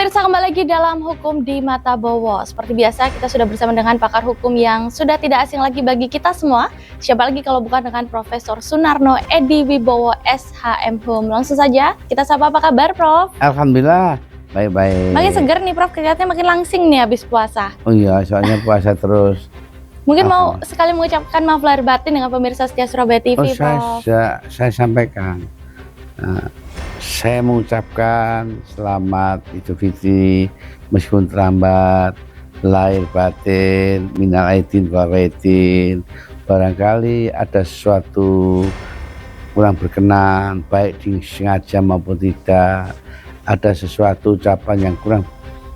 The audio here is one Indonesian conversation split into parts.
Pemirsa, kembali lagi dalam Hukum di Mata Bowo. Seperti biasa, kita sudah bersama dengan pakar hukum yang sudah tidak asing lagi bagi kita semua. Siapa lagi kalau bukan dengan Profesor Sunarno Edi Wibowo, SHM Hum. Langsung saja, kita sapa, apa kabar, Prof? Alhamdulillah, baik-baik. Makin seger nih, Prof. Kelihatannya makin langsing nih habis puasa. Oh iya, soalnya puasa terus. Mungkin mau sekali mengucapkan maaf lahir batin dengan pemirsa setia Surabaya TV, Prof. Saya sampaikan. Saya mengucapkan selamat Idul Fitri meskipun terlambat, lahir batin, minal aidin wal faizin. Barangkali ada sesuatu kurang berkenan, baik disengaja maupun tidak. Ada sesuatu ucapan yang kurang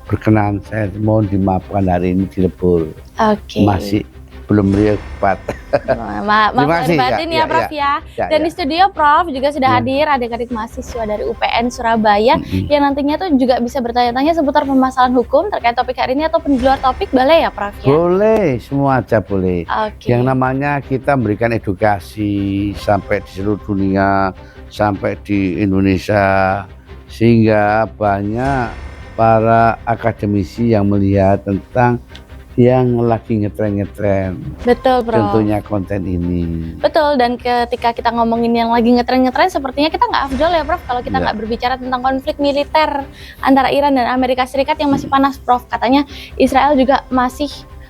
berkenan, saya mohon dimaafkan hari ini dilebur. Oke. Masih belum tepat. Maaf lahir batin ya, Prof ya. Dan di studio Prof juga sudah hadir adik-adik mahasiswa dari UPN Surabaya yang nantinya tuh juga bisa bertanya-tanya seputar permasalahan hukum terkait topik hari ini ataupun di luar topik, boleh ya, Prof ya? Boleh, semua aja boleh. Oke. Yang namanya kita memberikan edukasi sampai di seluruh dunia, sampai di Indonesia, sehingga banyak para akademisi yang melihat tentang yang lagi ngetren-ngetren. Betul, Prof. Tentunya konten ini. Betul, dan ketika kita ngomongin yang lagi ngetren-ngetren, sepertinya kita nggak afdol ya, Prof, kalau kita nggak berbicara tentang konflik militer antara Iran dan Amerika Serikat yang masih panas, Prof. Katanya Israel juga masih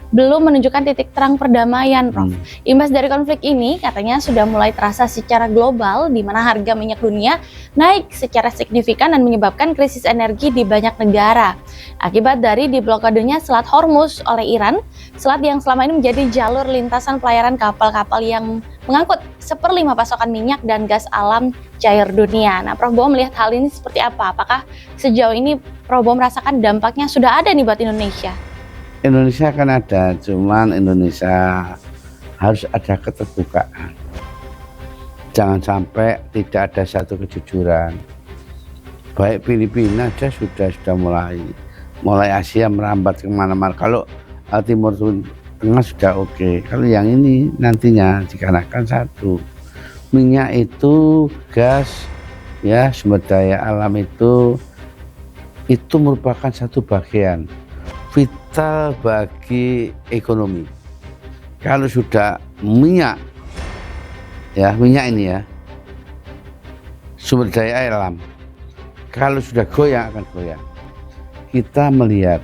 belum menunjukkan titik terang perdamaian, Prof. Imbas dari konflik ini katanya sudah mulai terasa secara global, di mana harga minyak dunia naik secara signifikan dan menyebabkan krisis energi di banyak negara. Akibat dari diblokadenya Selat Hormuz oleh Iran, selat yang selama ini menjadi jalur lintasan pelayaran kapal-kapal yang mengangkut 1/5 pasokan minyak dan gas alam cair dunia. Nah, Prof Bowo melihat hal ini seperti apa? Apakah sejauh ini Prof Bowo merasakan dampaknya sudah ada nih buat Indonesia? Indonesia kan ada, cuman Indonesia harus ada keterbukaan. Jangan sampai tidak ada satu kejujuran. Baik Filipina aja sudah mulai Asia merambat kemana-mana. Kalau Timur Tengah sudah oke. Kalau yang ini nantinya dikarenakan satu, minyak itu, gas, ya sumber daya alam itu merupakan satu bagian vital bagi ekonomi. Kalau sudah minyak, ya minyak ini ya, sumber daya alam, kalau sudah goyang akan goyang. Kita melihat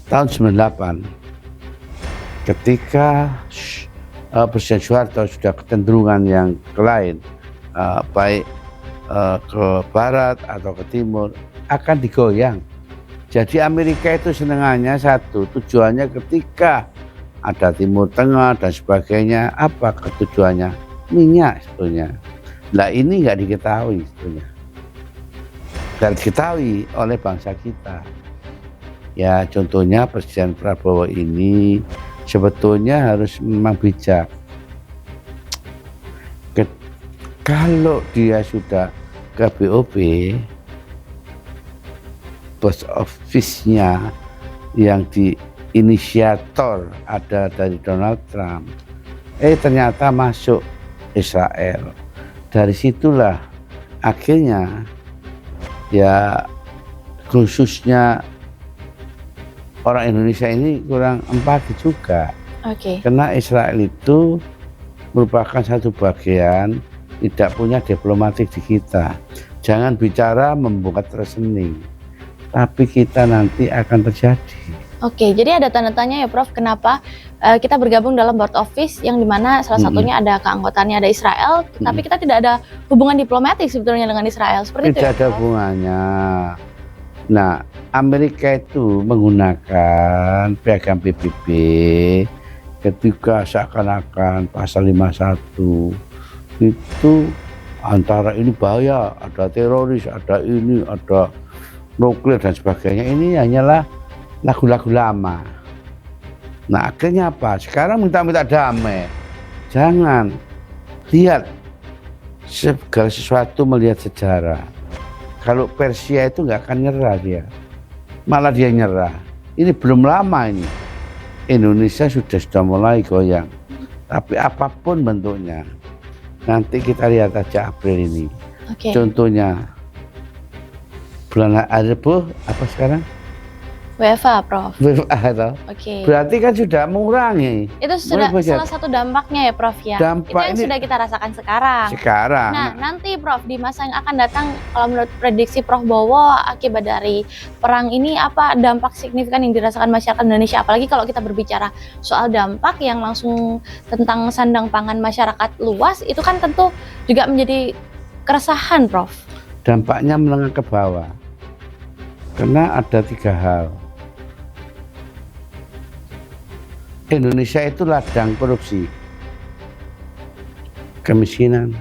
tahun 98 ketika Presiden Soeharto sudah kecenderungan yang lain, baik ke barat atau ke timur, akan digoyang. Jadi Amerika itu senengannya satu, tujuannya ketika ada Timur Tengah dan sebagainya, apa ketujuannya? Minyak sebetulnya. Nah ini nggak diketahui sebetulnya. Dan diketahui oleh bangsa kita. Ya contohnya Presiden Prabowo ini sebetulnya harus memang bijak. Kalau dia sudah ke BOP, bos office-nya yang diinisiator ada dari Donald Trump, ternyata masuk Israel. Dari situlah akhirnya ya khususnya orang Indonesia ini kurang empati juga. Karena Israel itu merupakan satu bagian tidak punya diplomatik di kita. Jangan bicara membuat rekening, tapi kita nanti akan terjadi. Oke, jadi ada tanda tanya ya, Prof, kenapa kita bergabung dalam board office yang dimana salah satunya ada keanggotaannya ada Israel, tapi kita tidak ada hubungan diplomatik sebetulnya dengan Israel, seperti itu. Tidak ada hubungannya. Nah, Amerika itu menggunakan piagam PBB ketika seakan-akan pasal 51 itu antara ini bahaya, ada teroris, ada ini, ada nuklir dan sebagainya. Ini hanyalah lagu-lagu lama. Nah akhirnya apa? Sekarang minta damai. Jangan lihat segala sesuatu melihat sejarah. Kalau Persia itu nggak akan nyerah dia, malah dia nyerah. Ini belum lama ini. Indonesia sudah mulai goyang. Tapi apapun bentuknya, nanti kita lihat aja April ini. Contohnya bulan Rebo apa sekarang? WFA, Prof. WFA. Oke. Berarti kan sudah mengurangi. Itu sudah Mulai salah satu dampaknya ya, Prof ya. Dampak Itu yang ini sudah kita rasakan sekarang. sekarang. Nah, nanti Prof di masa yang akan datang, kalau menurut prediksi Prof Bowo akibat dari perang ini apa dampak signifikan yang dirasakan masyarakat Indonesia? Apalagi kalau kita berbicara soal dampak yang langsung tentang sandang pangan masyarakat luas, itu kan tentu juga menjadi keresahan, Prof. Dampaknya menengah ke bawah. Karena ada 3 hal. Indonesia itu ladang korupsi, kemiskinan,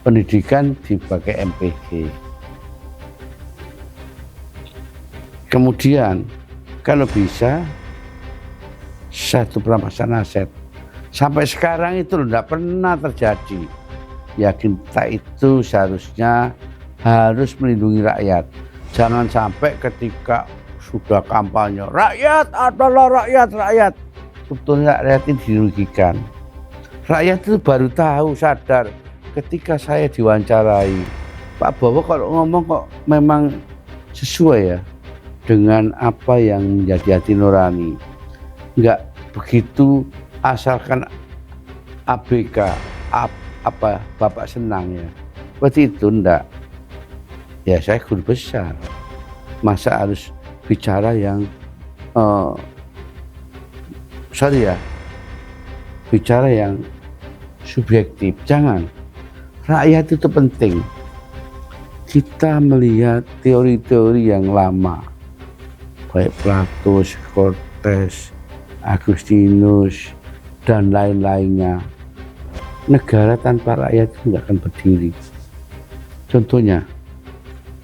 pendidikan dipakai MPG. Kemudian kalau bisa satu perampasan aset. Sampai sekarang itu tidak pernah terjadi. Ya kita itu seharusnya harus melindungi rakyat. Jangan sampai ketika sudah kampanye rakyat adalah rakyat. Sebetulnya rakyat ini dirugikan. Rakyat itu baru tahu, sadar ketika saya diwawancarai. Pak Bowo kalau ngomong kok memang sesuai ya dengan apa yang menjadi hati nurani. Enggak begitu asalkan ABK, apa Bapak senang ya. Seperti itu enggak. Ya saya guru besar. Masa harus bicara yang bicara yang subjektif. Jangan. Rakyat itu penting. Kita melihat teori-teori yang lama, baik Plato, Socrates, Agustinus, dan lain-lainnya. Negara tanpa rakyat itu nggak akan berdiri. Contohnya,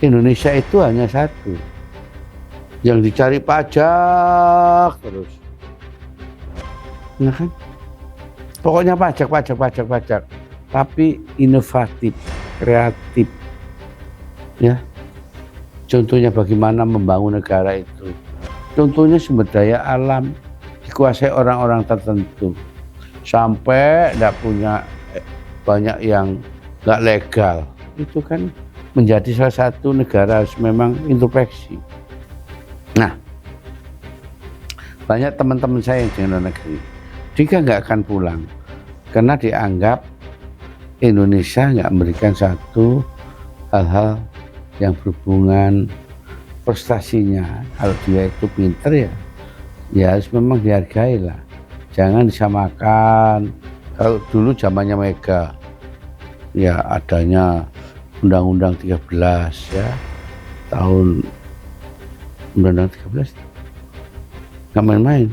Indonesia itu hanya satu, yang dicari pajak terus. Nah kan, pokoknya pajak. Tapi inovatif, kreatif, ya. Contohnya bagaimana membangun negara itu. Contohnya sumber daya alam dikuasai orang-orang tertentu, sampai tidak punya banyak yang nggak legal. Itu kan menjadi salah satu negara harus memang introspeksi. Nah, banyak teman-teman saya yang di luar negeri, dia nggak akan pulang karena dianggap Indonesia nggak memberikan satu hal-hal yang berhubungan prestasinya. Kalau dia itu pinter ya harus memang dihargai lah. Jangan disamakan. Kalau dulu zamannya Mega, ya adanya Undang-Undang 13 ya, tahun Undang-Undang 13 nggak main-main.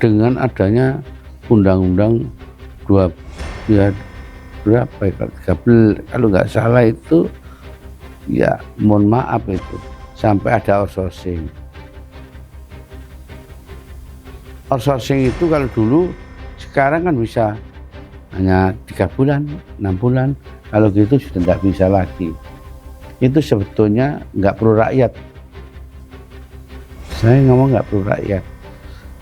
Dengan adanya Undang-Undang 2 ya, berapa ya, 13 kalau nggak salah itu, ya mohon maaf itu sampai ada outsourcing. Outsourcing itu kalau dulu, sekarang kan bisa hanya 3 bulan, 6 bulan, kalau gitu sudah tidak bisa lagi. Itu sebetulnya nggak perlu rakyat. Saya ngomong nggak perlu rakyat.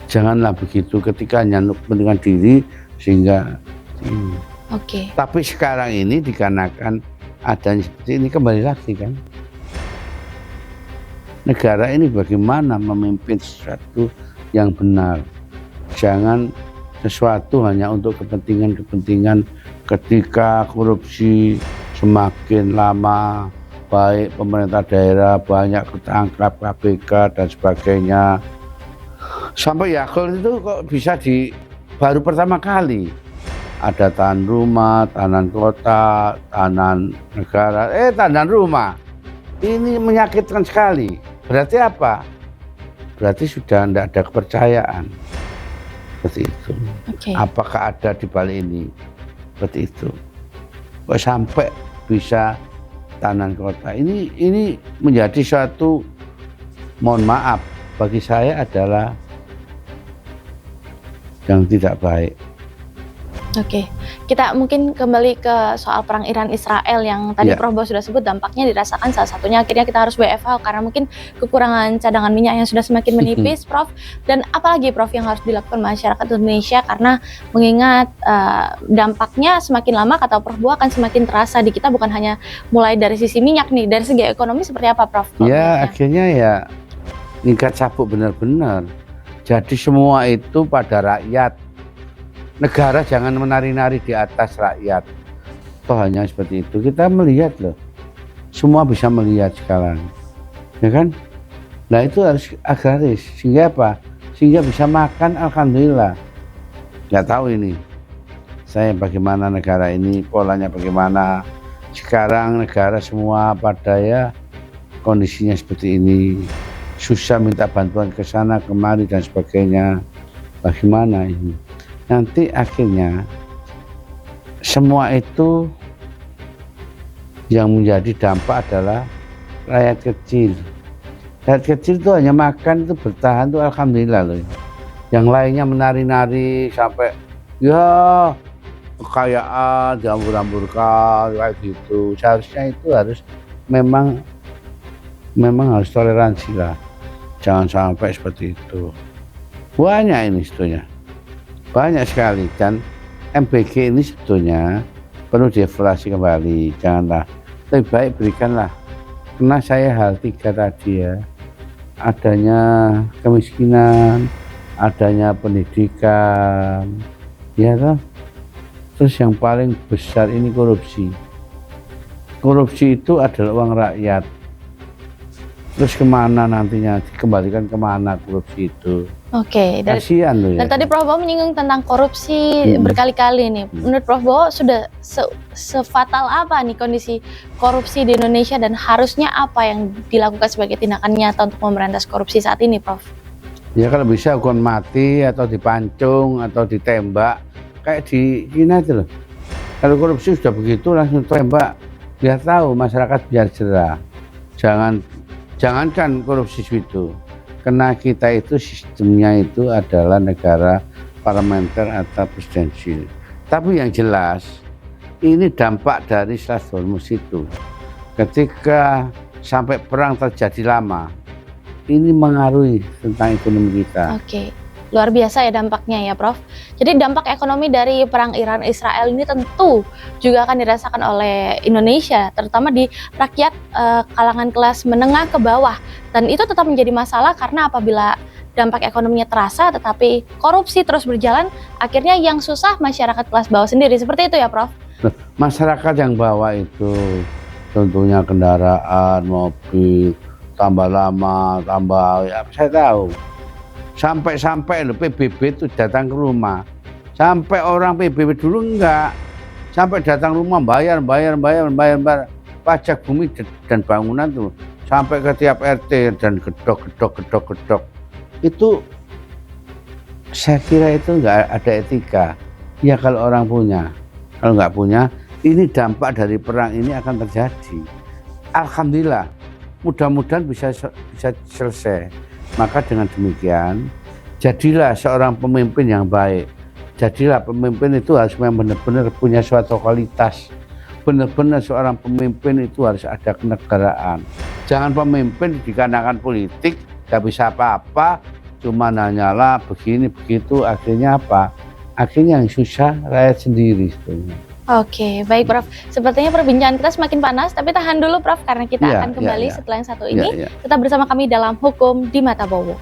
Janganlah begitu ketika hanya kepentingan diri sehingga ini. Oke. Tapi sekarang ini dikarenakan adanya seperti ini, kembali lagi kan. Negara ini bagaimana memimpin sesuatu yang benar. Jangan sesuatu hanya untuk kepentingan-kepentingan. Ketika korupsi semakin lama, baik pemerintah daerah banyak ketangkap, KPK dan sebagainya. Sampai Yakult itu kok bisa baru pertama kali ada tahanan rumah, tahanan kota, tahanan negara, tahanan rumah. Ini menyakitkan sekali. Berarti apa? Berarti sudah tidak ada kepercayaan. Seperti itu. Okay. Apakah ada di balik ini? Seperti itu. Kok sampai bisa tahanan kota? Ini menjadi suatu, mohon maaf, bagi saya adalah yang tidak baik. Oke, kita mungkin kembali ke soal perang Iran Israel yang tadi Ya. Prof Bo sudah sebut dampaknya dirasakan, salah satunya akhirnya kita harus WFH karena mungkin kekurangan cadangan minyak yang sudah semakin menipis, Prof. Dan apalagi Prof yang harus dilakukan masyarakat Indonesia karena mengingat dampaknya semakin lama kata Prof Bo akan semakin terasa di kita, bukan hanya mulai dari sisi minyak nih, dari segi ekonomi seperti apa Prof? Ya akhirnya ya tingkat sabuk benar-benar. Jadi semua itu pada rakyat. Negara jangan menari-nari di atas rakyat. Toh hanya seperti itu. Kita melihat loh. Semua bisa melihat sekarang. Ya kan? Nah itu harus agraris. Sehingga apa? Sehingga bisa makan, alhamdulillah. Nggak tahu ini. Saya bagaimana negara ini, polanya bagaimana. Sekarang negara semua pada ya kondisinya seperti ini. Susah minta bantuan ke sana, kemari dan sebagainya. Bagaimana ini? Nanti akhirnya semua itu yang menjadi dampak adalah rakyat kecil. Rakyat kecil itu hanya makan itu bertahan tuh alhamdulillah loh. Yang lainnya menari-nari sampai ya kekayaan diambur-amburkan kayak gitu. Seharusnya itu harus memang harus toleransi lah. Jangan sampai seperti itu. Banyak ini sebetulnya. Banyak sekali, dan MBG ini sebetulnya perlu dievaluasi kembali. Janganlah, lebih baik berikanlah, karena saya hal 3 tadi ya, adanya kemiskinan, adanya pendidikan, ya toh. Terus yang paling besar ini korupsi. Korupsi itu adalah uang rakyat. Terus kemana nantinya, dikembalikan kemana korupsi itu? Oke, kasihan loh ya. Dan tadi Prof Bo menyinggung tentang korupsi berkali-kali nih. Menurut Prof Bo sudah sefatal apa nih kondisi korupsi di Indonesia dan harusnya apa yang dilakukan sebagai tindakan nyata untuk memberantas korupsi saat ini, Prof? Ya kalau bisa hukuman mati atau dipancung atau ditembak kayak di China itu loh. Kalau korupsi sudah begitu langsung tembak, biar tahu masyarakat biar jerah. Jangankan korupsi itu. Karena kita itu sistemnya itu adalah negara parlementer atau presidensil. Tapi yang jelas ini dampak dari Selat Hormuz itu. Ketika sampai perang terjadi lama, ini mengaruhi tentang ekonomi kita. Oke, luar biasa ya dampaknya ya Prof. Jadi dampak ekonomi dari perang Iran Israel ini tentu juga akan dirasakan oleh Indonesia, terutama di rakyat kalangan kelas menengah ke bawah. Dan itu tetap menjadi masalah karena apabila dampak ekonominya terasa tetapi korupsi terus berjalan, akhirnya yang susah masyarakat kelas bawah sendiri. Seperti itu ya Prof? Masyarakat yang bawah itu tentunya kendaraan, mobil, tambah lama, tambah ya saya tahu. Sampai loh PBB itu datang ke rumah. Sampai orang PBB dulu enggak. Sampai datang rumah bayar pajak bumi dan bangunan tuh. Sampai ke tiap RT dan gedok. Itu saya kira itu enggak ada etika. Ya kalau orang punya. Kalau enggak punya, ini dampak dari perang ini akan terjadi. Alhamdulillah, mudah-mudahan bisa selesai. Maka dengan demikian, jadilah seorang pemimpin yang baik. Jadilah pemimpin itu harus benar-benar punya suatu kualitas. Benar-benar seorang pemimpin itu harus ada kenegaraan. Jangan pemimpin dikarenakan politik, gak bisa apa-apa, cuma nanyalah begini begitu, akhirnya apa? Akhirnya yang susah rakyat sendiri sebetulnya. Oke, baik Prof. Sepertinya perbincangan kita semakin panas, tapi tahan dulu Prof, karena kita akan kembali setelah yang satu ini. Tetap bersama kami dalam Hukum di Mata Bowo.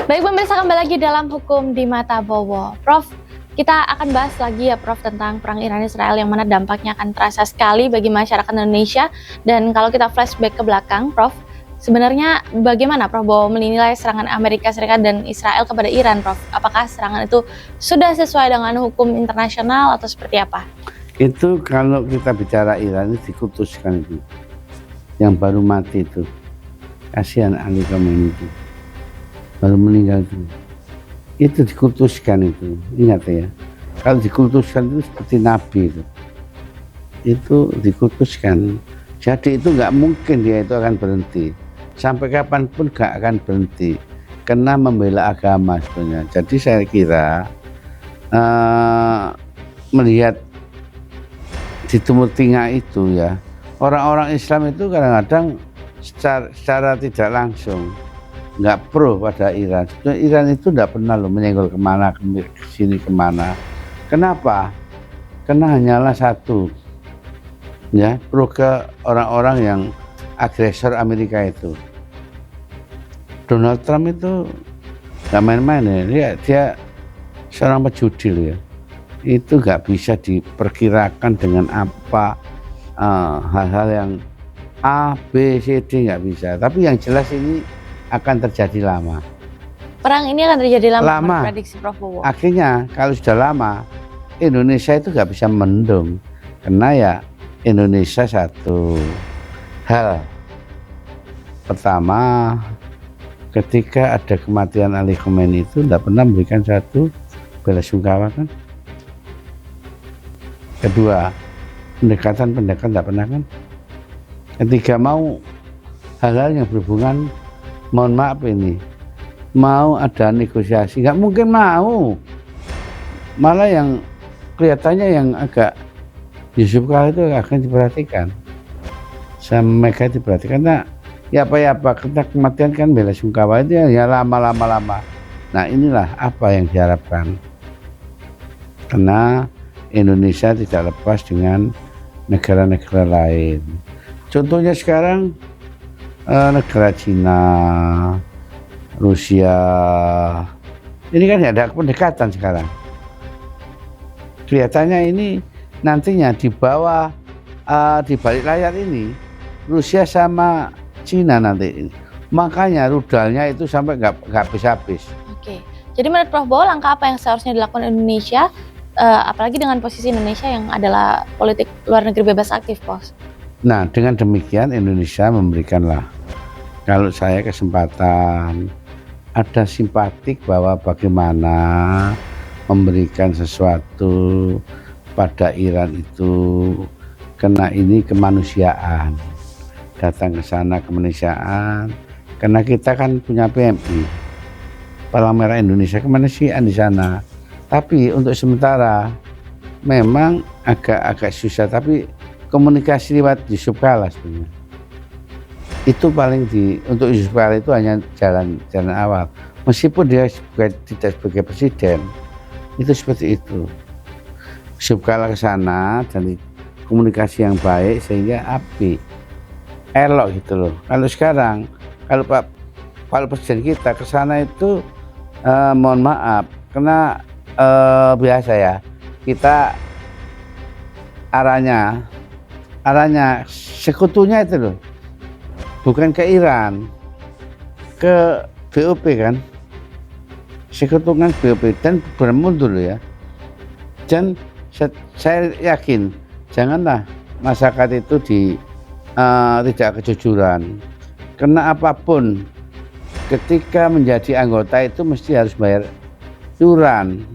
Baik pemirsa, kembali lagi dalam Hukum di Mata Bowo. Prof, kita akan bahas lagi ya Prof tentang perang Iran Israel yang mana dampaknya akan terasa sekali bagi masyarakat Indonesia. Dan kalau kita flashback ke belakang Prof, sebenarnya bagaimana Prof Bowo menilai serangan Amerika Serikat dan Israel kepada Iran Prof? Apakah serangan itu sudah sesuai dengan hukum internasional atau seperti apa? Itu kalau kita bicara Iran itu dikutuskan itu. Yang baru mati itu. Kasihan Ali Khamenei itu. Baru meninggal itu dikutuskan itu, ingat ya, kalau dikutuskan itu seperti Nabi itu dikutuskan, jadi itu nggak mungkin dia itu akan berhenti sampai kapanpun, nggak akan berhenti karena membela agama sebenarnya. Jadi saya kira melihat di Timur Tengah itu ya, orang-orang Islam itu kadang-kadang secara tidak langsung nggak pro pada Iran. Sebenarnya Iran itu nggak pernah loh menyenggol kemana, ke sini kemana. Kenapa? Karena hanyalah satu, ya, pro ke orang-orang yang agresor Amerika itu. Donald Trump itu nggak main-main ya, dia seorang pejudi loh ya. Itu nggak bisa diperkirakan dengan apa hal-hal yang A, B, C, D nggak bisa. Tapi yang jelas ini akan terjadi lama. Perang ini akan terjadi lama. Prediksi Prof Bowo. Akhirnya kalau sudah lama, Indonesia itu nggak bisa mendung, karena ya Indonesia satu hal. Pertama, ketika ada kematian Ali Khamenei itu tidak pernah memberikan satu belasungkawa kan. Kedua, pendekatan tidak pernah kan. Ketiga, mau hal-hal yang berhubungan, mohon maaf ini, mau ada negosiasi, nggak mungkin mau. Malah yang kelihatannya yang agak Yusuf Kala itu akan diperhatikan, sama mereka diperhatikan. Nah, ya apa kita kematian kan belasungkawa itu ya lama. Nah inilah apa yang diharapkan, karena Indonesia tidak lepas dengan negara-negara lain. Contohnya sekarang negara Cina, Rusia, ini kan ada pendekatan sekarang. Kelihatannya ini nantinya di bawah, di balik layar ini, Rusia sama Cina nanti. Makanya rudalnya itu sampai nggak habis-habis. Oke, jadi menurut Prof Bowo langkah apa yang seharusnya dilakukan Indonesia, apalagi dengan posisi Indonesia yang adalah politik luar negeri bebas aktif, Prof? Nah, dengan demikian Indonesia memberikanlah, kalau saya kesempatan, ada simpatik bahwa bagaimana memberikan sesuatu pada Iran itu, karena ini kemanusiaan, datang ke sana kemanusiaan, karena kita kan punya PMI, Palang Merah Indonesia, kemanusiaan di sana. Tapi untuk sementara memang agak susah, tapi komunikasi lewat Yusuf Kala sebenarnya. Itu paling untuk Yusuf Kala itu hanya jalan awal. Meskipun dia tidak sebagai presiden, itu seperti itu. Yusuf Kala ke sana dan komunikasi yang baik sehingga api, elok gitu loh. Kalau sekarang, kalau presiden kita ke sana itu mohon maaf, karena biasa ya, kita arahnya sekutunya itu loh, bukan ke Iran, ke BOP kan, sekutu kan BOP, dan bermundur ya. Dan saya yakin janganlah masyarakat itu tidak kejujuran, karena apapun ketika menjadi anggota itu mesti harus bayar iuran,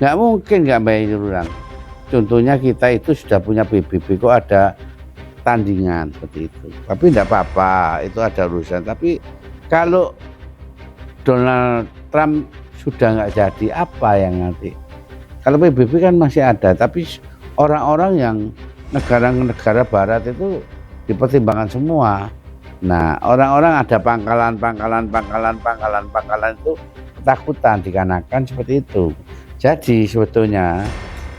nggak mungkin nggak bayar iuran. Contohnya kita itu sudah punya PBB, kok ada tandingan seperti itu. Tapi tidak apa-apa, itu ada urusan. Tapi kalau Donald Trump sudah nggak jadi, apa yang nanti? Kalau PBB kan masih ada, tapi orang-orang yang negara-negara barat itu dipertimbangkan semua. Nah, orang-orang ada pangkalan itu ketakutan dikarenakan seperti itu. Jadi sebetulnya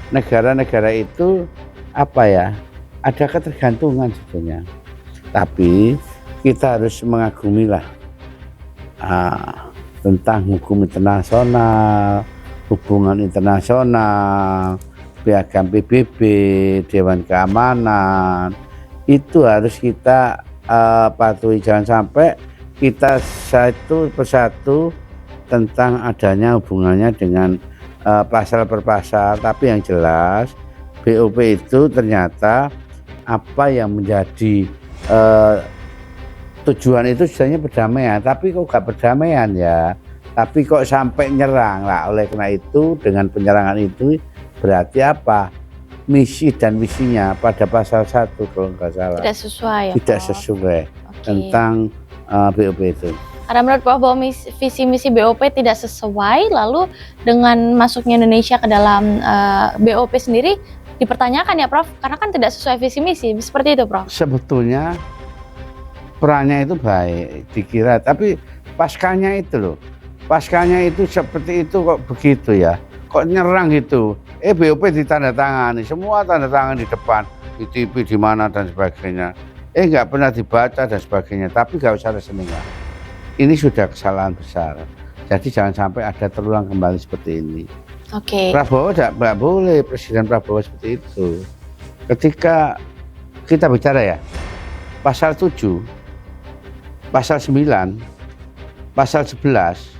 negara-negara itu apa ya, ada ketergantungan sebetulnya, tapi kita harus mengagumilah tentang hukum internasional, hubungan internasional, piagam PBB, Dewan Keamanan, itu harus kita patuhi. Jangan sampai kita satu persatu tentang adanya hubungannya dengan pasal per pasal, tapi yang jelas BOP itu ternyata apa yang menjadi tujuan itu sebenarnya perdamaian, tapi kok gak perdamaian ya, tapi kok sampai nyerang lah. Oleh karena itu dengan penyerangan itu berarti apa? Misi dan misinya pada pasal 1 kalau nggak salah Tidak sesuai ya, tidak Prof? sesuai tentang BOP itu. Karena menurut Prof bahwa visi misi BOP tidak sesuai, lalu dengan masuknya Indonesia ke dalam BOP sendiri dipertanyakan ya, Prof? Karena kan tidak sesuai visi misi, seperti itu, Prof? Sebetulnya perannya itu baik dikira, tapi paskanya itu loh, paskanya itu seperti itu kok begitu ya, kok nyerang gitu. BOP ditandatangani, semua tanda tangan di depan, di TV di mana dan sebagainya. Nggak pernah dibaca dan sebagainya, tapi nggak usah resening lah. Ini sudah kesalahan besar. Jadi jangan sampai ada terulang kembali seperti ini. Oke. Prabowo nggak boleh, Presiden Prabowo seperti itu. Ketika kita bicara ya, pasal 7, pasal 9, pasal 11,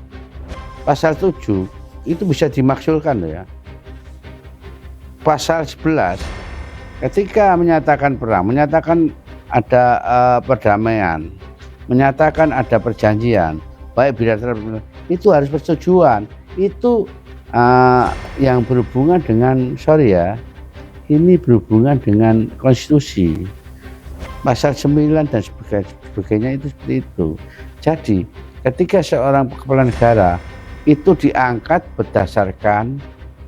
pasal 7 itu bisa dimaksulkan loh ya. Pasal 11 ketika menyatakan perang, menyatakan ada perdamaian, menyatakan ada perjanjian, baik bilateral itu harus persetujuan. Itu yang berhubungan dengan, sorry ya, ini berhubungan dengan konstitusi. Pasal 9 dan sebagainya itu seperti itu. Jadi ketika seorang kepala negara itu diangkat berdasarkan,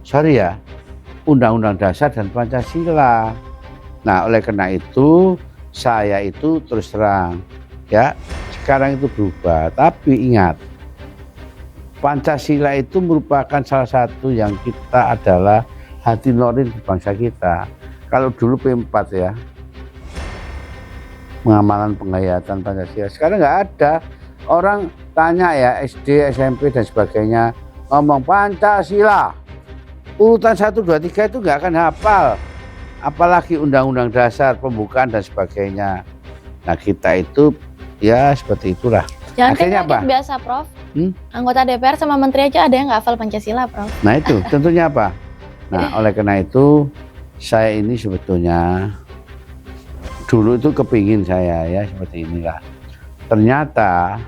sorry ya, Undang-Undang Dasar dan Pancasila. Nah, oleh karena itu saya itu terus terang ya, sekarang itu berubah. Tapi ingat, Pancasila itu merupakan salah satu yang kita adalah hati nurani bangsa kita. Kalau dulu P4 ya, pengamalan penghayatan Pancasila, sekarang nggak ada. Orang tanya ya, SD, SMP dan sebagainya, ngomong Pancasila, urutan 1, 2, 3 itu nggak akan hafal, apalagi Undang-Undang Dasar, pembukaan dan sebagainya. Nah, kita itu ya seperti itulah. Jangan Akhirnya kayak apa? biasa, Prof. Anggota DPR sama menteri aja ada yang nggak hafal Pancasila, Prof. Nah itu tentunya apa? Nah, oleh karena itu saya ini sebetulnya dulu itu kepingin saya ya seperti inilah. Ternyata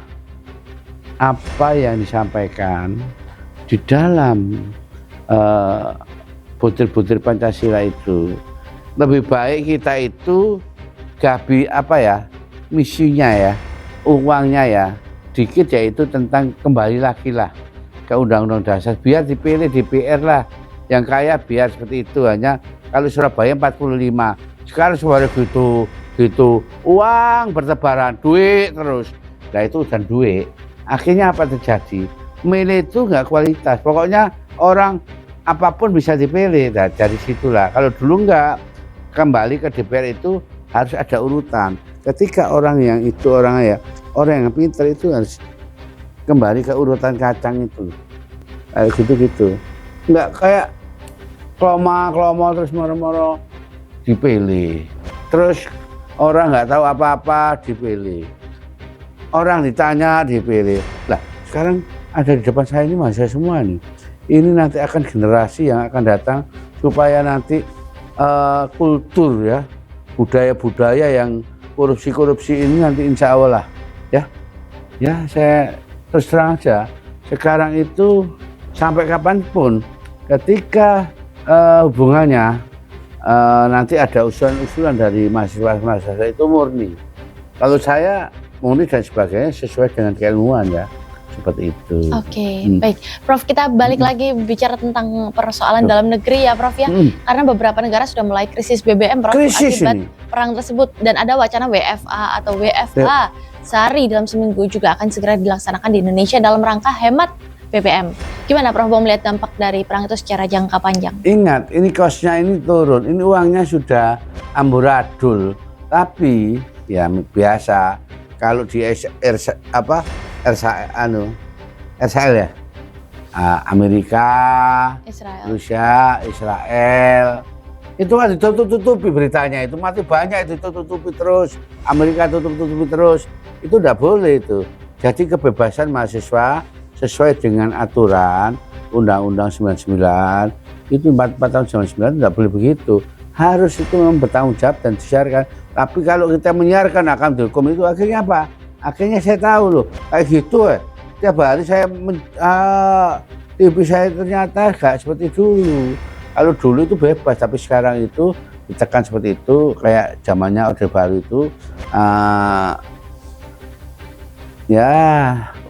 apa yang disampaikan di dalam butir-butir Pancasila itu, lebih baik kita itu gabi apa ya, misinya ya, uangnya ya dikit, yaitu tentang kembali lagi lah ke Undang-Undang Dasar, biar dipilih DPR lah yang kaya, biar seperti itu. Hanya kalau Surabaya 45, sekarang suara gitu uang bertebaran, duit terus. Nah itu udah duit, akhirnya apa terjadi? Milih itu nggak kualitas, pokoknya orang apapun bisa dipilih. Nah, dari situlah kalau dulu nggak, kembali ke DPR itu harus ada urutan. Ketika orang yang itu orang yang pintar itu harus kembali ke urutan kacang itu, kayak gitu, nggak kayak keloma terus moro-moro dipilih, terus orang nggak tahu apa-apa dipilih, orang ditanya dipilih. Lah sekarang ada di depan saya ini mahasiswa semua nih, ini nanti akan generasi yang akan datang, supaya nanti kultur ya, budaya-budaya yang korupsi ini nanti insya Allah lah ya saya terus terang aja, sekarang itu sampai kapanpun ketika hubungannya nanti ada usulan-usulan dari mahasiswa itu murni, kalau saya murni dan sebagainya sesuai dengan keilmuan ya, seperti itu. Oke, baik, Prof, kita balik lagi bicara tentang persoalan dalam negeri ya, Prof ya. Karena beberapa negara sudah mulai krisis BBM, Prof, akibat perang tersebut, dan ada wacana WFA atau WFH sehari dalam seminggu juga akan segera dilaksanakan di Indonesia dalam rangka hemat BBM. Gimana, Prof, mau melihat dampak dari perang itu secara jangka panjang? Ingat, ini kosnya ini turun, ini uangnya sudah amburadul, tapi ya biasa kalau di Israel ya, Amerika, Israel. Rusia, Israel, itu kan ditutup-tutupi beritanya, itu mati banyak, itu ditutup-tutupi terus, Amerika tutup-tutupi terus, itu tidak boleh itu. Jadi kebebasan mahasiswa sesuai dengan aturan Undang-Undang 99, itu 44 tahun 99 tidak boleh begitu. Harus itu memang bertanggung jawab dan disiarkan. Tapi kalau kita menyiarkan akan dihukum, itu akhirnya apa? Akhirnya saya tahu loh, kayak gitu tiap hari saya TV saya ternyata gak seperti dulu. Kalau dulu itu bebas, tapi sekarang itu ditekan seperti itu, kayak zamannya Orde Baru itu. Ya,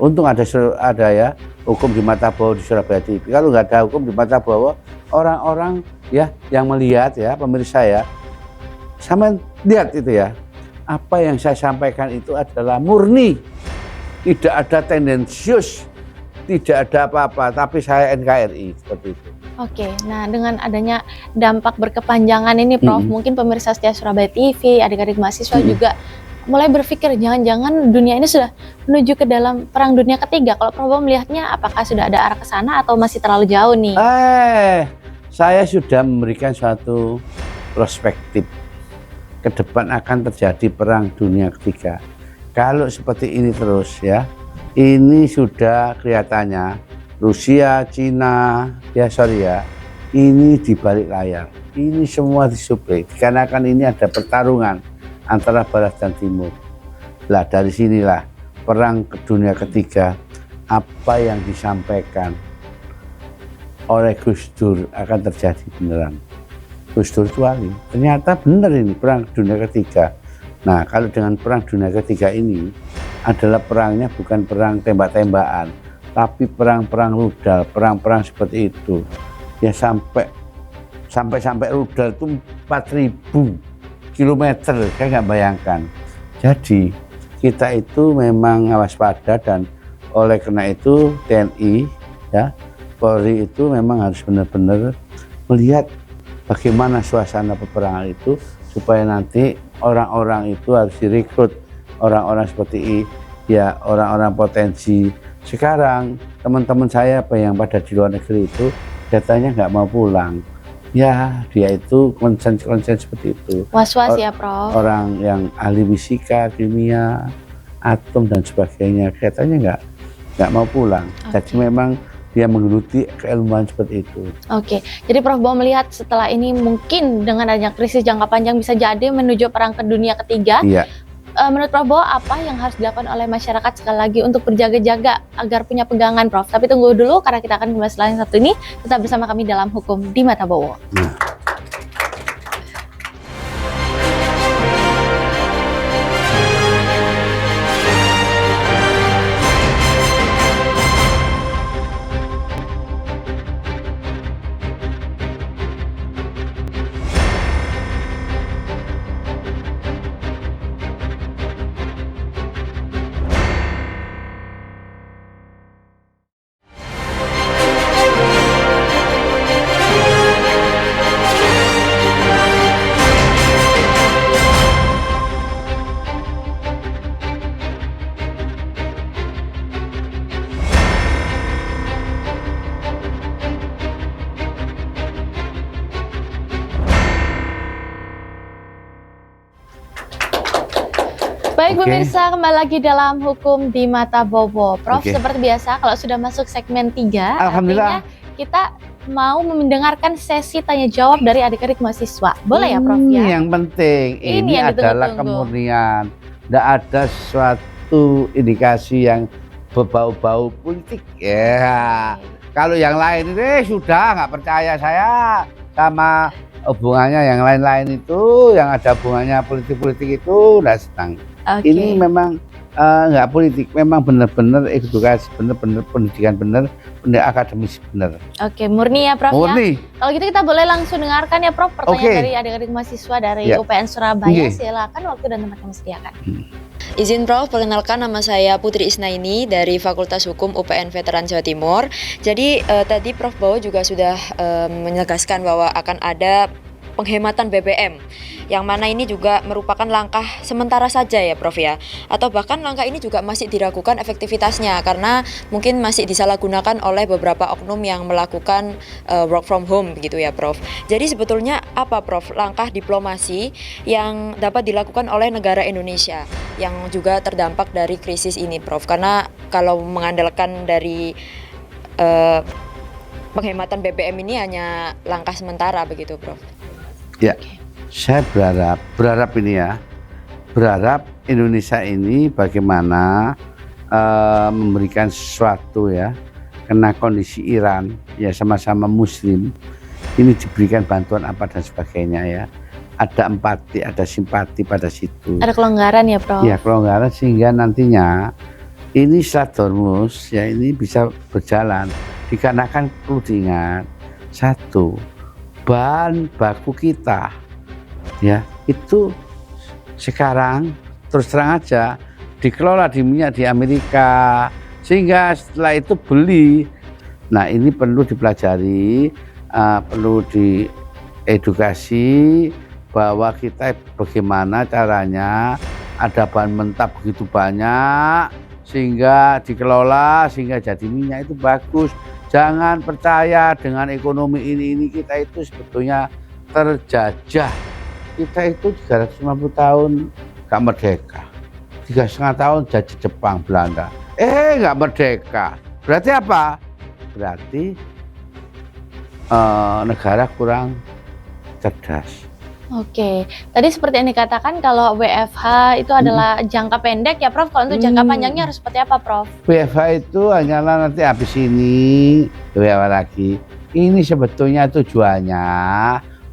untung ada ya hukum di mata bawah di Surabaya TV. Kalau nggak ada hukum di mata bawah, orang-orang ya yang melihat ya, pemirsa ya, sama lihat itu ya, apa yang saya sampaikan itu adalah murni, tidak ada tendensius, tidak ada apa-apa, tapi saya NKRI seperti itu. Oke, nah dengan adanya dampak berkepanjangan ini Prof, mungkin pemirsa setia Surabaya TV, adik-adik mahasiswa juga mulai berpikir jangan-jangan dunia ini sudah menuju ke dalam perang dunia ketiga. Kalau Prof melihatnya apakah sudah ada arah ke sana atau masih terlalu jauh nih? Saya sudah memberikan suatu perspektif ke depan akan terjadi perang dunia ketiga. Kalau seperti ini terus ya, ini sudah kelihatannya Rusia, Cina, ini di balik layar. Ini semua disuplai, dikarenakan ini ada pertarungan antara barat dan timur. Lah dari sinilah perang dunia ketiga, apa yang disampaikan oleh Gus Dur akan terjadi beneran. Gus Dur Tuali, ternyata benar ini perang dunia ketiga. Nah, kalau dengan perang dunia ketiga ini adalah perangnya bukan perang tembak-tembakan, tapi perang-perang rudal, perang-perang seperti itu. Ya sampai rudal itu 4.000 kilometer, saya nggak bayangkan. Jadi kita itu memang waspada, dan oleh karena itu TNI ya, Polri itu memang harus benar-benar melihat bagaimana suasana peperangan itu, supaya nanti orang-orang itu harus direkrut, orang-orang seperti ya, orang-orang potensi. Sekarang teman-teman saya yang pada di luar negeri itu datanya nggak mau pulang. Ya, dia itu konsen seperti itu. Was-was ya, Prof. Orang yang ahli fisika, kimia, atom dan sebagainya, kelihatannya nggak mau pulang. Jadi memang dia menggeluti keilmuan seperti itu. Oke, jadi Prof Bo melihat setelah ini mungkin dengan adanya krisis jangka panjang bisa jadi menuju perang ke dunia ketiga. Iya. Menurut Prof Bo, apa yang harus dilakukan oleh masyarakat sekali lagi untuk berjaga-jaga agar punya pegangan, Prof? Tapi tunggu dulu karena kita akan kembali setelah yang satu ini. Tetap bersama kami dalam Hukum di Mata Bowo. Baik pemirsa, kembali lagi dalam Hukum di Mata Bowo. Prof, seperti biasa kalau sudah masuk segmen 3, artinya kita mau mendengarkan sesi tanya jawab dari adik-adik mahasiswa. Boleh ya Prof ya? Yang penting ini adalah kemurnian. Tidak ada suatu indikasi yang berbau-bau politik. Ya. Kalau yang lain ini sudah nggak percaya saya sama hubungannya yang lain-lain itu, yang ada hubungannya politik-politik itu udah senang. Ini memang nggak politik, memang benar-benar edukasi, benar-benar pendidikan benar, akademis benar. Oke, murni ya Prof. Murni. Ya? Kalau gitu kita boleh langsung dengarkan ya Prof pertanyaan dari adik-adik mahasiswa dari UPN Surabaya. Silakan, waktu dan tempat kami sediakan. Izin Prof, perkenalkan nama saya Putri Isnaini dari Fakultas Hukum UPN Veteran Jawa Timur. Jadi tadi Prof Bowo juga sudah menegaskan bahwa akan ada penghematan BBM, yang mana ini juga merupakan langkah sementara saja ya Prof ya, atau bahkan langkah ini juga masih diragukan efektivitasnya karena mungkin masih disalahgunakan oleh beberapa oknum yang melakukan work from home begitu ya Prof. Jadi sebetulnya apa Prof langkah diplomasi yang dapat dilakukan oleh negara Indonesia yang juga terdampak dari krisis ini Prof? Karena kalau mengandalkan dari penghematan BBM ini hanya langkah sementara begitu Prof. Ya, saya berharap ini ya, berharap Indonesia ini bagaimana memberikan sesuatu ya, karena kondisi Iran ya sama-sama Muslim, ini diberikan bantuan apa dan sebagainya ya. Ada empati, ada simpati pada situ. Ada kelonggaran ya Prof? Ya, kelonggaran sehingga nantinya ini Selat Hormuz ya ini bisa berjalan. Dikarenakan perlu diingat, satu, bahan baku kita ya itu sekarang terus terang aja dikelola di minyak di Amerika, sehingga setelah itu beli. Nah ini perlu dipelajari, perlu diedukasi bahwa kita bagaimana caranya ada bahan mentah begitu banyak sehingga dikelola sehingga jadi minyak itu bagus. Jangan percaya dengan ekonomi ini kita itu sebetulnya terjajah. Kita itu 350 tahun gak merdeka, 3,5 tahun jajah Jepang, Belanda. Gak merdeka. Berarti apa? Berarti negara kurang cerdas. Oke, tadi seperti yang dikatakan kalau WFH itu adalah jangka pendek ya Prof. Kalau untuk jangka panjangnya harus seperti apa Prof? WFH itu hanyalah nanti habis ini WFH lagi. Ini sebetulnya tujuannya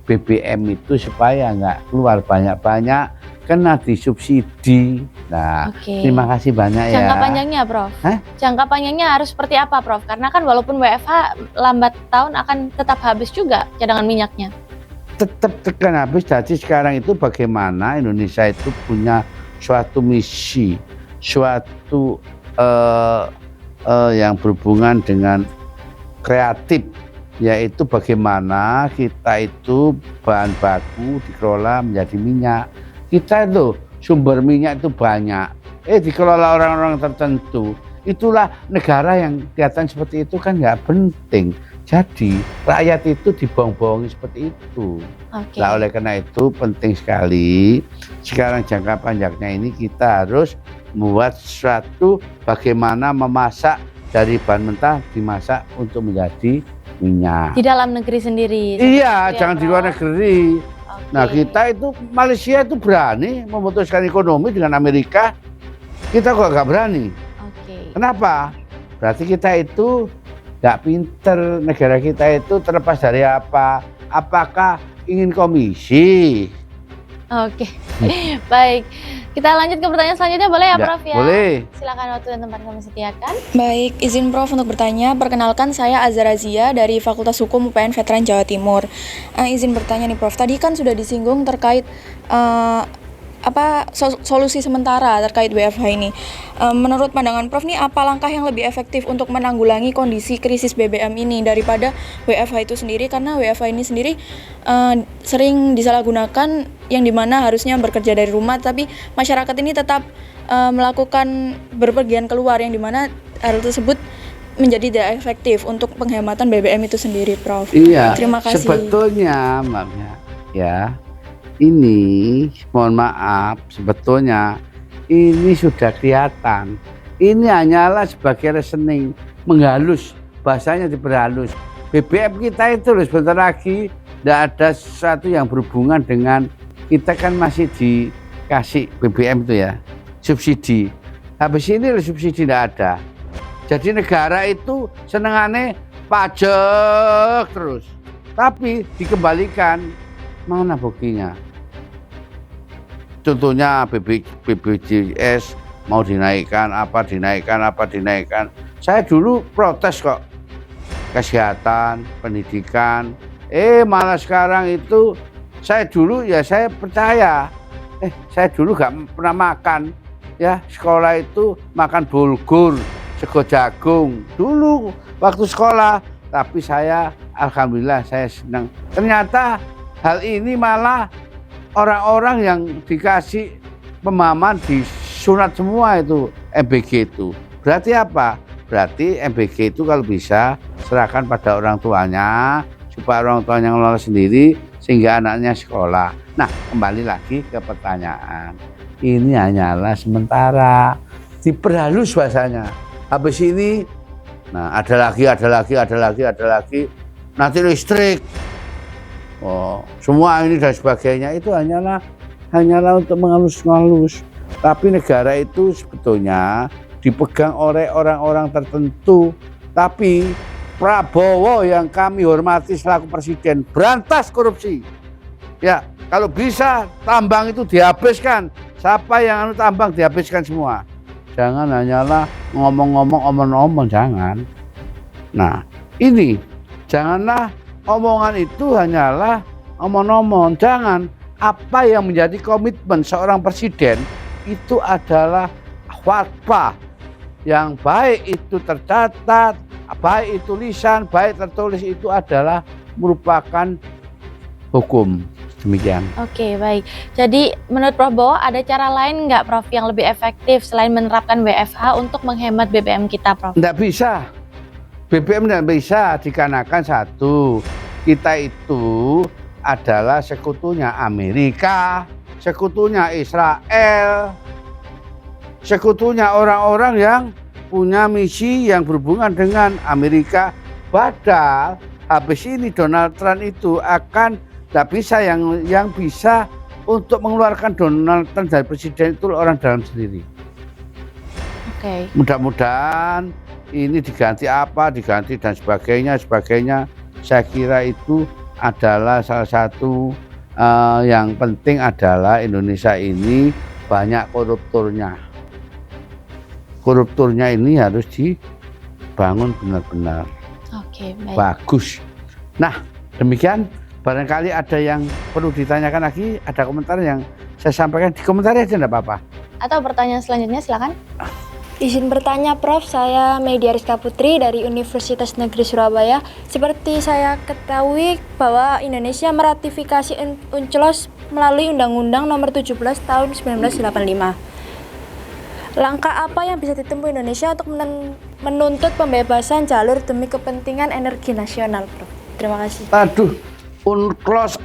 BBM itu supaya nggak keluar banyak-banyak, kena disubsidi. Nah, terima kasih banyak ya. Jangka panjangnya Prof? Jangka panjangnya harus seperti apa Prof? Karena kan walaupun WFH lambat tahun akan tetap habis juga cadangan minyaknya. Tetap tekan habis. Jadi sekarang itu bagaimana Indonesia itu punya suatu misi, suatu yang berhubungan dengan kreatif, yaitu bagaimana kita itu bahan baku dikelola menjadi minyak. Kita itu sumber minyak itu banyak, dikelola orang-orang tertentu. Itulah negara yang kelihatan seperti itu kan nggak penting. Jadi rakyat itu dibohong-bohongi seperti itu. Nah, oleh karena itu penting sekali sekarang jangka panjangnya ini kita harus membuat sesuatu bagaimana memasak dari bahan mentah dimasak untuk menjadi minyak. Di dalam negeri sendiri. Iya, jangan di luar negeri. Nah kita itu Malaysia itu berani memutuskan ekonomi dengan Amerika, kita kok nggak berani. Kenapa? Berarti kita itu nggak pinter. Negara kita itu terlepas dari apa? Apakah ingin komisi? Baik. Kita lanjut ke pertanyaan selanjutnya, boleh ya Prof ya? Boleh. Silakan waktu dan tempat kami sediakan. Baik, izin Prof untuk bertanya. Perkenalkan saya Azhar Razia dari Fakultas Hukum UPN Veteran Jawa Timur. Izin bertanya nih Prof, tadi kan sudah disinggung terkait solusi sementara terkait WFH ini. Menurut pandangan Prof nih, apa langkah yang lebih efektif untuk menanggulangi kondisi krisis BBM ini daripada WFH itu sendiri? Karena WFH ini sendiri sering disalahgunakan, yang dimana harusnya bekerja dari rumah, tapi masyarakat ini tetap melakukan berpergian keluar, yang dimana hal tersebut menjadi tidak efektif untuk penghematan BBM itu sendiri, Prof. Iya, terima kasih. Sebetulnya, Mbaknya, ya, ini mohon maaf, sebetulnya ini sudah kelihatan. Ini hanyalah sebagai reasoning, menghalus, bahasanya diperhalus. BBM kita itu loh sebentar lagi tidak ada sesuatu yang berhubungan dengan kita, kan masih dikasih BBM itu ya, subsidi. Habis ini loh subsidi tidak ada. Jadi negara itu senengannya pajak terus, tapi dikembalikan, mana buktinya? Contohnya BPJS mau dinaikkan, dinaikkan. Saya dulu protes kok, kesehatan, pendidikan. Malah sekarang itu saya dulu ya saya percaya. Saya dulu gak pernah makan. Ya, sekolah itu makan bulgur, sego jagung. Dulu waktu sekolah, tapi saya alhamdulillah saya senang. Ternyata Hal ini malah orang-orang yang dikasih pemahaman disunat semua itu MBG itu. Berarti apa? Berarti MBG itu kalau bisa serahkan pada orang tuanya supaya orang tuanya ngelola sendiri sehingga anaknya sekolah. Nah, kembali lagi ke pertanyaan. Ini hanyalah sementara, diperhalus bahasanya. Habis ini, nah ada lagi, nanti listrik. Oh, semua ini dan sebagainya itu hanyalah untuk mengalus-ngalus. Tapi negara itu sebetulnya dipegang oleh orang-orang tertentu. Tapi Prabowo yang kami hormati selaku presiden berantas korupsi. Ya, kalau bisa tambang itu dihabiskan. Siapa yang tambang dihabiskan semua. Jangan hanyalah ngomong-ngomong, omong-omong, jangan. Nah, ini janganlah omongan itu hanyalah omong-omong. Jangan. Apa yang menjadi komitmen seorang presiden itu adalah fatwa yang baik itu tercatat, baik itu lisan, baik tertulis itu adalah merupakan hukum. Demikian. Oke, baik. Jadi menurut Prof Bowo ada cara lain nggak Prof yang lebih efektif selain menerapkan WFH untuk menghemat BBM kita, Prof? Tidak bisa. BBM tidak bisa dikarenakan satu, kita itu adalah sekutunya Amerika, sekutunya Israel, sekutunya orang-orang yang punya misi yang berhubungan dengan Amerika. Padahal habis ini Donald Trump itu akan tidak bisa yang bisa untuk mengeluarkan Donald Trump dari presiden itu orang dalam sendiri. Oke. Mudah-mudahan ini diganti dan sebagainya. Saya kira itu adalah salah satu yang penting adalah Indonesia ini banyak koruptornya. Koruptornya ini harus dibangun benar-benar. Oke, baik. Bagus. Nah, demikian. Barangkali ada yang perlu ditanyakan lagi, ada komentar yang saya sampaikan di komentar aja enggak apa-apa. Atau pertanyaan selanjutnya silakan. Izin bertanya Prof, saya Media Rizka Putri dari Universitas Negeri Surabaya. Seperti saya ketahui bahwa Indonesia meratifikasi UNCLOS melalui Undang-Undang Nomor 17 Tahun 1985. Langkah apa yang bisa ditempuh Indonesia untuk menuntut pembebasan jalur demi kepentingan energi nasional, Prof? Terima kasih. Aduh, unclos,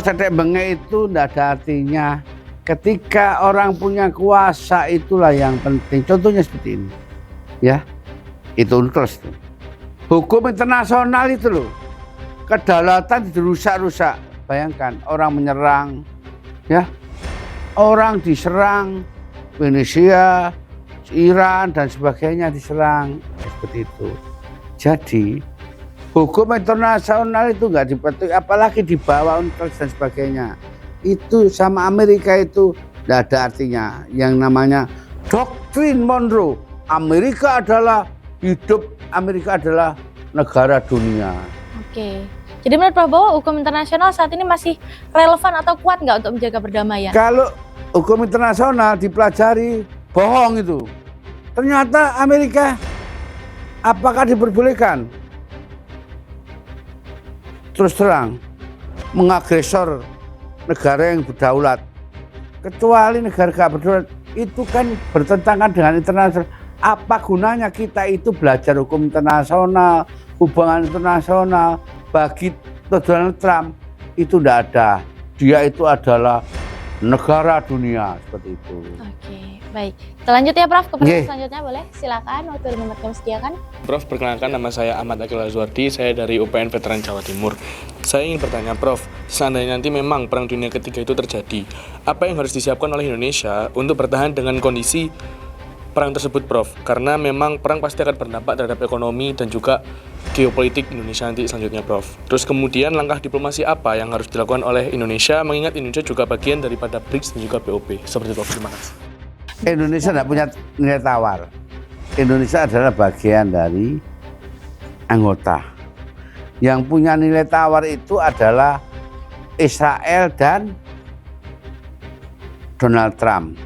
dedek bengek itu tidak ada artinya. Ketika orang punya kuasa itulah yang penting. Contohnya seperti ini, ya, itu unclos. Hukum internasional itu loh, kedaulatan dirusak-rusak. Bayangkan orang menyerang, ya, orang diserang, Indonesia, Iran dan sebagainya diserang, seperti itu. Jadi hukum internasional itu nggak dipatuhi, apalagi di bawah UNCLOS dan sebagainya. Itu sama Amerika itu nggak ada artinya. Yang namanya doktrin Monroe, Amerika adalah hidup, Amerika adalah negara dunia. Oke. Jadi menurut Prof Bowo hukum internasional saat ini masih relevan atau kuat nggak untuk menjaga perdamaian? Kalau hukum internasional dipelajari, bohong itu. Ternyata Amerika apakah diperbolehkan terus terang mengagresor negara yang berdaulat, kecuali negara gak berdaulat itu kan bertentangan dengan internasional. Apa gunanya kita itu belajar hukum internasional, hubungan internasional? Bagi Donald Trump itu tidak ada. Dia itu adalah negara dunia seperti itu. Oke, baik. Kita lanjut ya Prof, ke pertanyaan selanjutnya boleh? Silakan, waktu 5 menit kami sediakan. Prof, perkenalkan nama saya Ahmad Akil Azwardi, saya dari UPN Veteran Jawa Timur. Saya ingin bertanya Prof, seandainya nanti memang Perang Dunia Ketiga itu terjadi, apa yang harus disiapkan oleh Indonesia untuk bertahan dengan kondisi perang tersebut Prof? Karena memang perang pasti akan berdampak terhadap ekonomi dan juga geopolitik Indonesia nanti selanjutnya Prof. Terus kemudian langkah diplomasi apa yang harus dilakukan oleh Indonesia, mengingat Indonesia juga bagian daripada BRICS dan juga BOP. Seperti itu, terima kasih. Indonesia tidak punya nilai tawar. Indonesia adalah bagian dari anggota. Yang punya nilai tawar itu adalah Israel dan Donald Trump.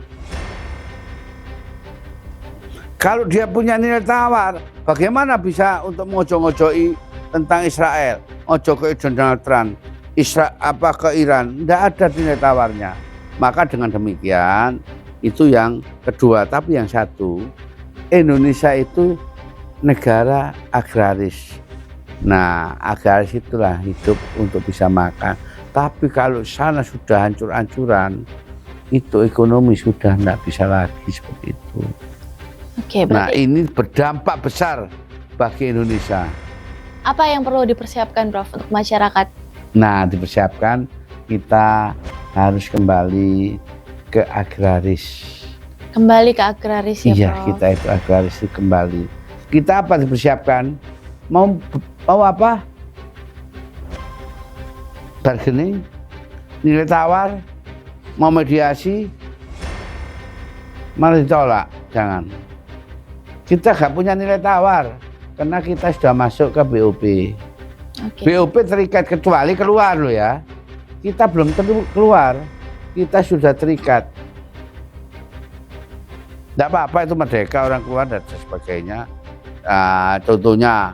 Kalau dia punya nilai tawar, bagaimana bisa untuk ngojo-ngojoi tentang Israel, ngojo ke Donald Trump? ke Iran, tidak ada nilai tawarnya. Maka dengan demikian itu yang kedua. Tapi yang satu, Indonesia itu negara agraris. Nah, agraris itulah hidup untuk bisa makan. Tapi kalau sana sudah hancur-hancuran, itu ekonomi sudah tidak bisa lagi seperti itu. Oke, Nah, berarti ini berdampak besar bagi Indonesia. apa yang perlu dipersiapkan Prof untuk masyarakat? Nah, dipersiapkan kita harus kembali ke agraris. Kembali ke agraris ya Iya, Prof. kita itu agraris itu kembali. Kita apa dipersiapkan? Mau apa? Bargaining, nilai tawar, mau mediasi, malah ditolak. Jangan. Kita nggak punya nilai tawar karena kita sudah masuk ke BOP. Oke. BOP terikat kecuali keluar loh ya. Kita belum tentu keluar, kita sudah terikat. Tidak apa-apa itu merdeka orang keluar dan sebagainya. Contohnya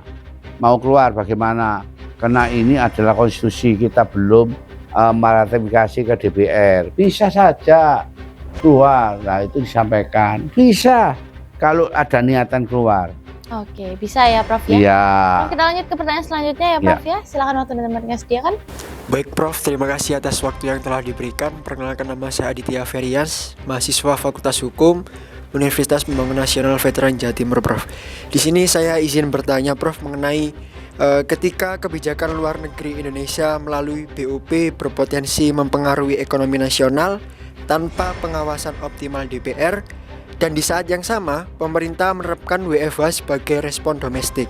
mau keluar bagaimana? Karena ini adalah konstitusi, kita belum meratifikasi ke DPR. Bisa saja keluar, nah itu disampaikan. Bisa kalau ada niatan keluar. Oke, bisa ya Prof ya. Iya. Prof, kita lanjut ke pertanyaan selanjutnya ya Prof ya. Silakan waktu dan tempatnya sediakan. Baik Prof, terima kasih atas waktu yang telah diberikan. Perkenalkan, nama saya Aditya Ferians, mahasiswa Fakultas Hukum Universitas Pembangunan Nasional Veteran Jawa Timur, Prof. Di sini saya izin bertanya Prof mengenai ketika kebijakan luar negeri Indonesia melalui BOP berpotensi mempengaruhi ekonomi nasional tanpa pengawasan optimal DPR, dan di saat yang sama pemerintah menerapkan WFH sebagai respon domestik.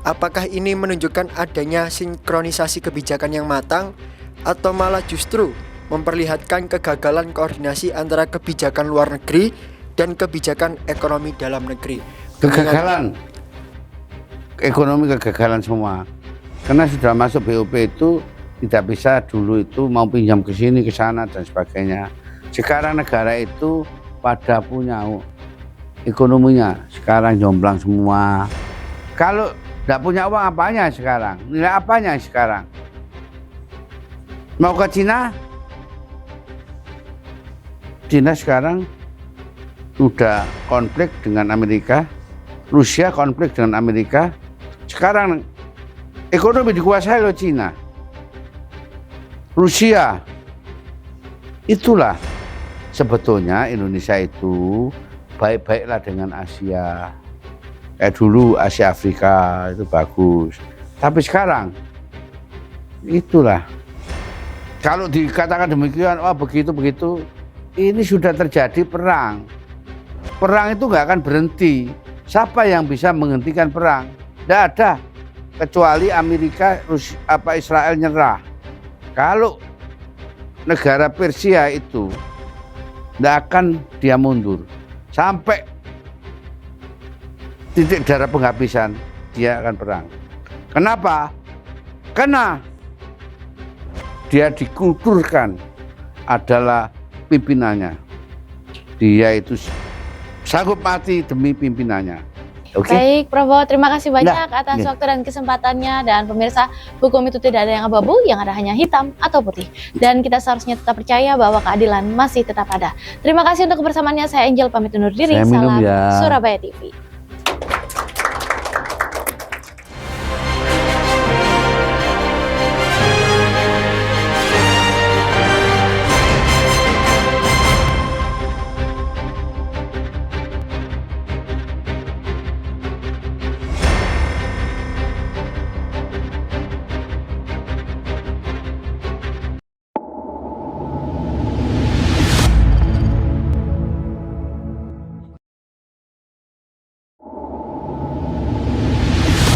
Apakah ini menunjukkan adanya sinkronisasi kebijakan yang matang atau malah justru memperlihatkan kegagalan koordinasi antara kebijakan luar negeri dan kebijakan ekonomi dalam negeri? Kegagalan ekonomi, kegagalan semua. Karena sudah masuk BOP itu tidak bisa dulu itu mau pinjam ke sini ke sana dan sebagainya. Sekarang negara itu pada punya ekonominya, sekarang jomplang semua. Kalau tidak punya uang apanya sekarang? Nilai apanya sekarang? Mau ke Cina? Cina sekarang sudah konflik dengan Amerika, Rusia konflik dengan Amerika. Sekarang ekonomi dikuasai oleh Cina, Rusia. Itulah sebetulnya Indonesia itu baik-baiklah dengan Asia. Dulu Asia Afrika itu bagus. Tapi sekarang itulah. Kalau dikatakan demikian, oh begitu-begitu, ini sudah terjadi perang. Perang itu nggak akan berhenti. Siapa yang bisa menghentikan perang? Tidak ada, kecuali Amerika, Rusia, Israel nyerah. Kalau negara Persia itu tidak akan dia mundur sampai titik darah penghabisan, dia akan perang. Kenapa? Karena dia dikulturkan adalah pimpinannya. Dia itu sanggup mati demi pimpinannya. Oke. Baik, Prof. Terima kasih banyak atas iya. waktu dan kesempatannya. Dan pemirsa, hukum itu tidak ada yang abu-abu, yang ada hanya hitam atau putih. Dan kita seharusnya tetap percaya bahwa keadilan masih tetap ada. Terima kasih untuk kebersamaannya. Saya Angel pamit undur diri. Saya minum Salam ya. Surabaya TV.